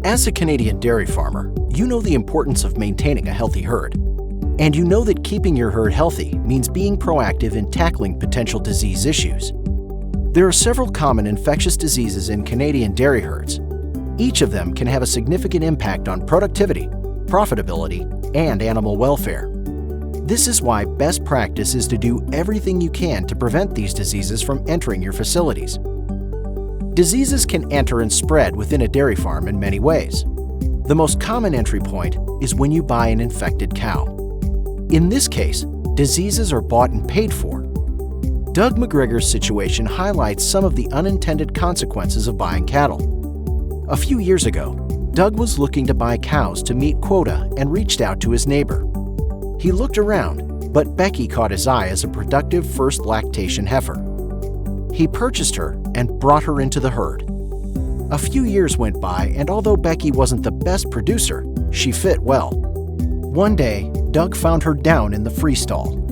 As a Canadian dairy farmer, you know the importance of maintaining a healthy herd. And you know that keeping your herd healthy means being proactive in tackling potential disease issues. There are several common infectious diseases in Canadian dairy herds. Each of them can have a significant impact on productivity, profitability, and animal welfare. This is why best practice is to do everything you can to prevent these diseases from entering your facilities. Diseases can enter and spread within a dairy farm in many ways. The most common entry point is when you buy an infected cow. In this case, diseases are bought and paid for. Doug McGregor's situation highlights some of the unintended consequences of buying cattle. A few years ago, Doug was looking to buy cows to meet quota and reached out to his neighbor. He looked around, but Becky caught his eye as a productive first lactation heifer. He purchased her and brought her into the herd. A few years went by, and although Becky wasn't the best producer, she fit well. One day, Doug found her down in the free stall.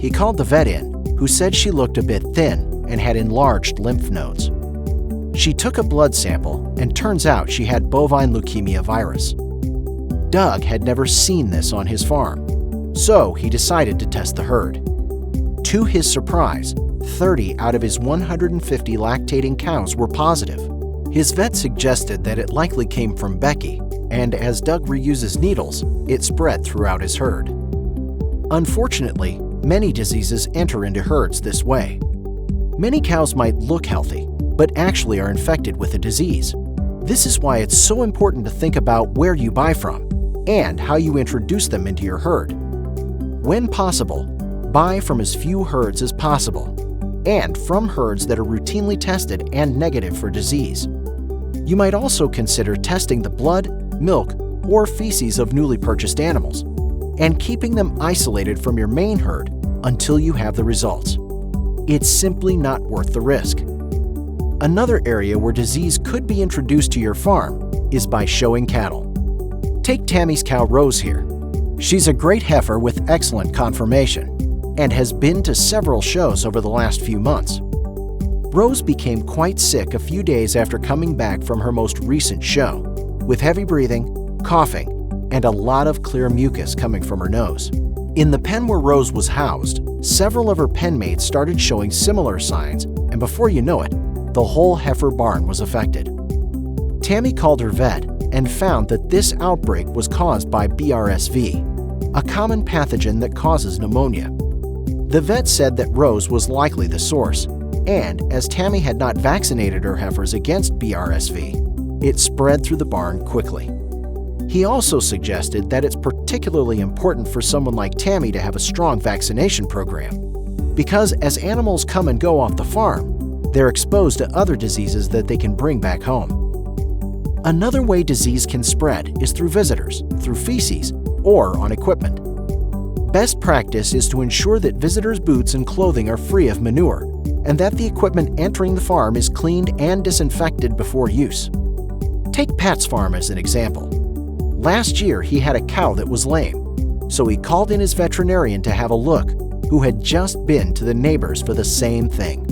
He called the vet in, who said she looked a bit thin and had enlarged lymph nodes. She took a blood sample, and turns out she had bovine leukemia virus. Doug had never seen this on his farm, so he decided to test the herd. To his surprise, 30 out of his 150 lactating cows were positive. His vet suggested that it likely came from Becky, and as Doug reuses needles, it spread throughout his herd. Unfortunately, many diseases enter into herds this way. Many cows might look healthy, but actually are infected with a disease. This is why it's so important to think about where you buy from and how you introduce them into your herd. When possible, buy from as few herds as possible, and from herds that are routinely tested and negative for disease. You might also consider testing the blood, milk, or feces of newly purchased animals, and keeping them isolated from your main herd until you have the results. It's simply not worth the risk. Another area where disease could be introduced to your farm is by showing cattle. Take Tammy's cow Rose here. She's a great heifer with excellent conformation and has been to several shows over the last few months. Rose became quite sick a few days after coming back from her most recent show, with heavy breathing, coughing, and a lot of clear mucus coming from her nose. In the pen where Rose was housed, several of her pen mates started showing similar signs, and before you know it, the whole heifer barn was affected. Tammy called her vet and found that this outbreak was caused by BRSV, a common pathogen that causes pneumonia. The vet said that Rose was likely the source, and as Tammy had not vaccinated her heifers against BRSV, it spread through the barn quickly. He also suggested that it's particularly important for someone like Tammy to have a strong vaccination program, because as animals come and go off the farm, they're exposed to other diseases that they can bring back home. Another way disease can spread is through visitors, through feces, or on equipment. Best practice is to ensure that visitors' boots and clothing are free of manure, and that the equipment entering the farm is cleaned and disinfected before use. Take Pat's farm as an example. Last year, he had a cow that was lame, so he called in his veterinarian to have a look, who had just been to the neighbors for the same thing.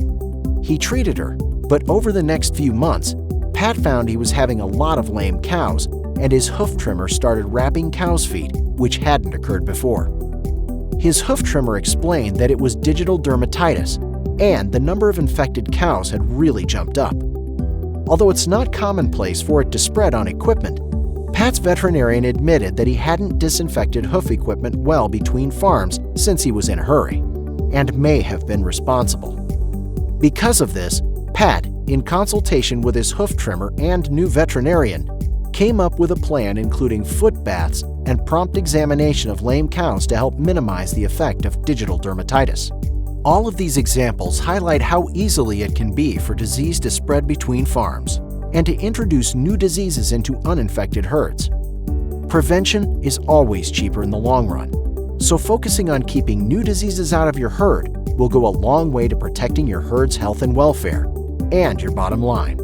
He treated her, but over the next few months, Pat found he was having a lot of lame cows, and his hoof trimmer started wrapping cow's feet, which hadn't occurred before. His hoof trimmer explained that it was digital dermatitis, and the number of infected cows had really jumped up. Although it's not commonplace for it to spread on equipment, Pat's veterinarian admitted that he hadn't disinfected hoof equipment well between farms since he was in a hurry, and may have been responsible. Because of this, Pat, in consultation with his hoof trimmer and new veterinarian, came up with a plan including foot baths and prompt examination of lame cows to help minimize the effect of digital dermatitis. All of these examples highlight how easily it can be for disease to spread between farms and to introduce new diseases into uninfected herds. Prevention is always cheaper in the long run, so focusing on keeping new diseases out of your herd will go a long way to protecting your herd's health and welfare, and your bottom line.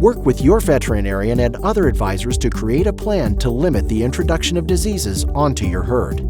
Work with your veterinarian and other advisors to create a plan to limit the introduction of diseases onto your herd.